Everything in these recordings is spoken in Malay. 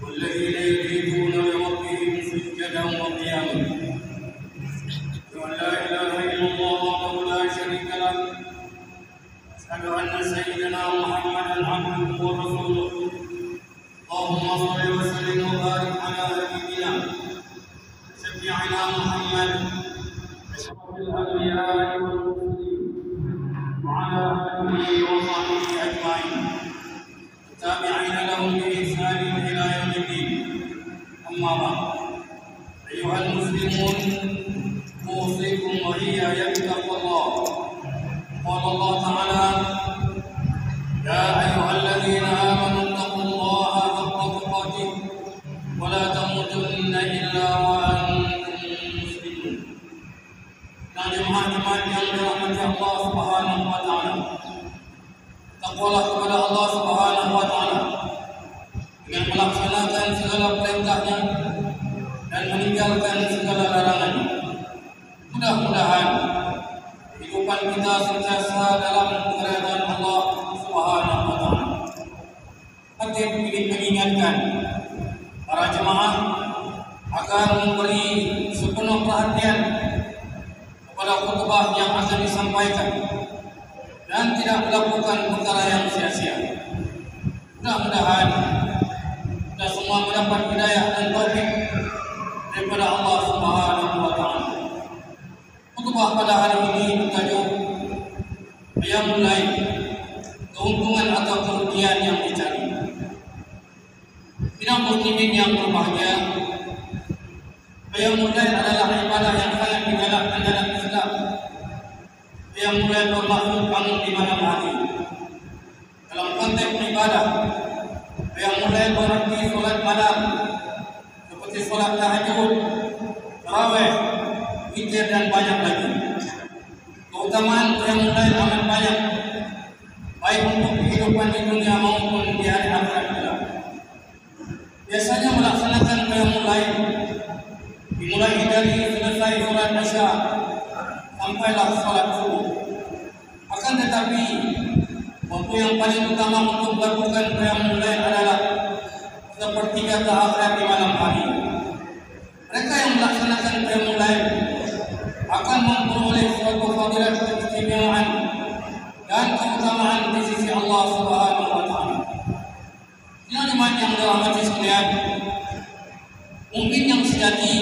والذين يبيتون لربهم سجدا وقياما وأن لا إله إلا الله وحده لا شريك له أشهد أن سيدنا محمدا عبده ورسوله اللهم صل وسلم وبارك على نبينا شفيعنا محمد أشرف الأنبياء والمرسلين وعلى آله وصحبه أجمعين التابعين لهم بإحسان إلى يوم الدين. أما بعد، أيها المسلمون، أوصيكم وإياي بتقوى الله. قال الله تعالى: يا أيها الذين آمنوا اتقوا الله حق تقاته ولا تموتن إلا وأنتم مسلمون. Jemaah-jemaah yang dirahmati Allah Subhanahu wa taala. Takwalah kepada Allah Subhanahu wa taala dengan melaksanakan segala perintahnya dan meninggalkan segala larangannya. Mudah-mudahan kehidupan kita sentiasa dalam keredaan Allah Subhanahu wa taala. Khatib ingin mengingatkan para jemaah agar memberi sepenuh perhatian pada khutbah yang akan disampaikan dan tidak melakukan perkara yang sia-sia. Mudah-mudahan kita semua mendapat hidayah dan taufik daripada Allah Subhanahu wa taala. Khutbah pada hari ini bertajuk Qiyamul Lail, keuntungan atau kerugian yang dicari. Kaum muslimin yang berbahagia, Qiyamul Lail adalah ibadah yang sangat digalakkan dalam Islam. Qiyamul Lail bermaksud bangun di malam hari. Dalam konteks ibadah, Qiyamul Lail berarti solat malam seperti solat tahajud, tarawih, witir dan banyak lagi. Keutamaan Qiyamul Lail amat banyak, baik untuk kehidupan di dunia maupun di hari akhirat kelak. Biasanya melaksanakan Qiyamul Lail dimulai dari selesai solat Isya sampailah solat subuh. Akan tetapi, waktu yang paling utama untuk melakukan Qiyamul Lail adalah sepertiga terakhir di malam hari. Mereka yang melaksanakan Qiyamul Lail akan memperoleh suatu fadilat keistimewaan dan keutamaan di sisi Allah Subhanahu wa taala. Jemaah yang dirahmati sekalian, mungkin yang sejati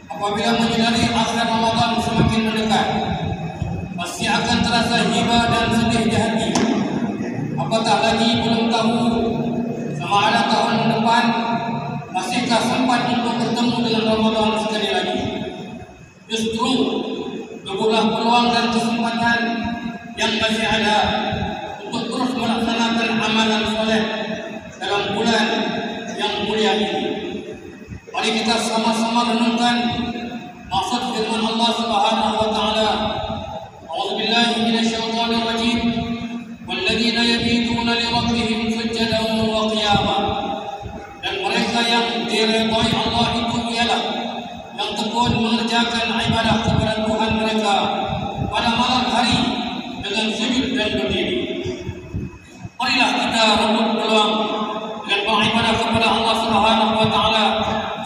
apabila menyadari akhir Ramadan semakin mendekat, pasti akan terasa hibah dan sedih di hati. Apatah lagi belum tahu sama ada tahun depan masihkah sempat untuk bertemu dengan Ramadan sekali lagi. Justru berbulah peluang dan kesempatan yang masih ada untuk terus melaksanakan amalan soleh dalam bulan yang mulia ini. Mari kita sama-sama renungkan maksud firman Allah Subhanahu wa taala. A'udzubillahi minasyaitonir rajim. Walladzina yabituna lirabbihim sujadan wa qiyama. Dan mereka yang diridhai Allah itu ialah yang tekun mengerjakan ibadah kepada Tuhan mereka pada malam hari dengan sujud dan berdiri. Marilah kita rebut peluang dengan beribadah kepada Allah Subhanahu wa taala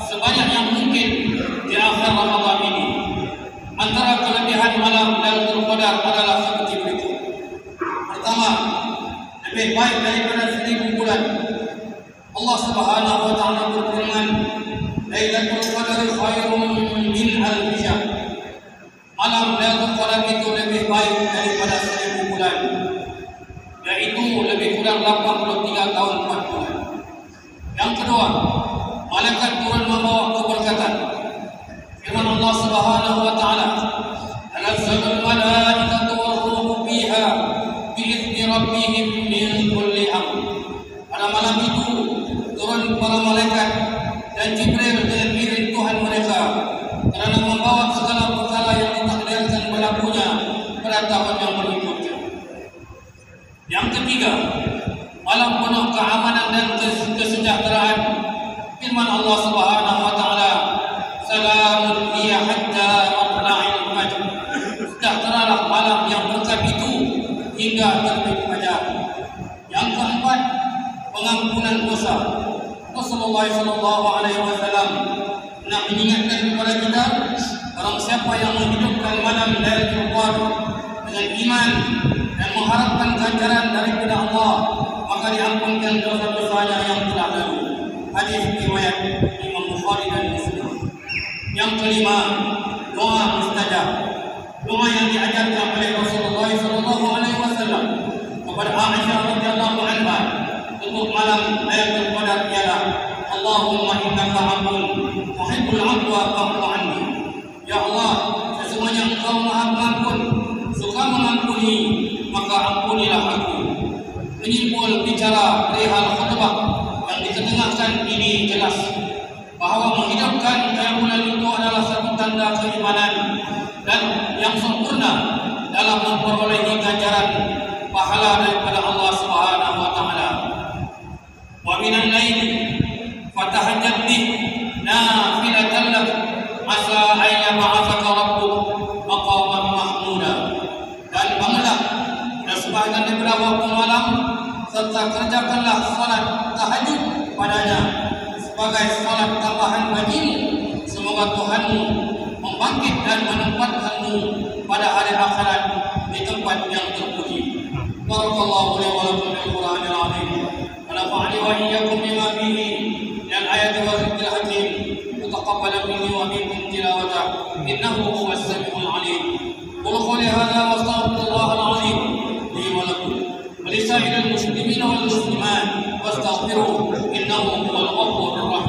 sebanyak yang mungkin di akhir Ramadan ini. Antara kelebihan malam Lailatul Qadar adalah seperti berikut. Pertama, lebih baik daripada 1000 bulan. Allah Subhanahu wa taala berfirman, Lailatul Qadar khairun min alfi syahr. Malam Lailatul Qadar itu lebih baik daripada 1000 bulan, yaitu lebih kurang 83 tahun 4 bulan. Yang kedua, malaikat turun membawa keberkatan. Firman Allah Subhanahu wa taala, "Tanazzalul malaikatu war-ruhu fiha bi'izni rabbihim min kulli amr." Pada malam itu turun para malaikat dan Jibril dengan izin Tuhan mereka kerana membawa segala perkara yang ditakdirkan berlakunya pada tahun yang berikutnya. Yang ketiga, malam penuh keamanan dan kesejahteraan. Firman Allah Subhanahu wa taala, "Salamun hiya hatta matla'il fajr." Sejahteralah malam yang berkat itu hingga terbit fajar. Yang keempat, pengampunan dosa. Rasulullah SAW nak mengingatkan kepada kita, barang siapa yang menghidupkan malam Lailatul Qadar dengan iman dan mengharapkan ganjaran daripada Allah, maka diampunkan dosa-dosanya yang telah lalu. Hadis riwayat Imam Bukhari dan Muslim. Yang kelima, doa mustajab. Doa yang diajarkan oleh Rasulullah SAW kepada Aisyah radhiyallahu anha untuk malam Lailatul Qadar ialah Allahumma innaka afuwwun tuhibbul afwa fa'fu anni. Ya Allah, sesungguhnya Engkau Maha Pengampun, suka mengampuni, maka ampunilah aku. Menyimpul bicara perihal khutbah yang diketengahkan ini jelas bahawa menghidupkan qiyamul itu adalah satu tanda keimanan dan yang sempurna dalam memperolehi ganjaran pahala daripada Allah Subhanahu wa taala. Wa minal laili fatahajjad bih nafilatan lak asa an yab'athaka rabbuk maqaman mahmuda. Dan bangunlah pada sebahagian daripada waktu malam serta kerjakanlah salat tahajud padanya sebagai salat tambahan bagimu. Semoga Tuhanmu membangkit dan menempatkanmu pada hari akhirat di tempat yang terpuji. Barakallahu li wa lakum bil Qur'anil azim. Wa nafa'ani wa iyyakum bima fihi min ayati wa dzikril hakim. Taqabbal minni wa minkum tilawatah innahu huwas samiul alim. Qul qawli hadha wa astaghfirullahal azim li wa lakum wa li sa'iril muslimina wal muslimat wastaghfiruhu innahu huwal ghafurur rahim.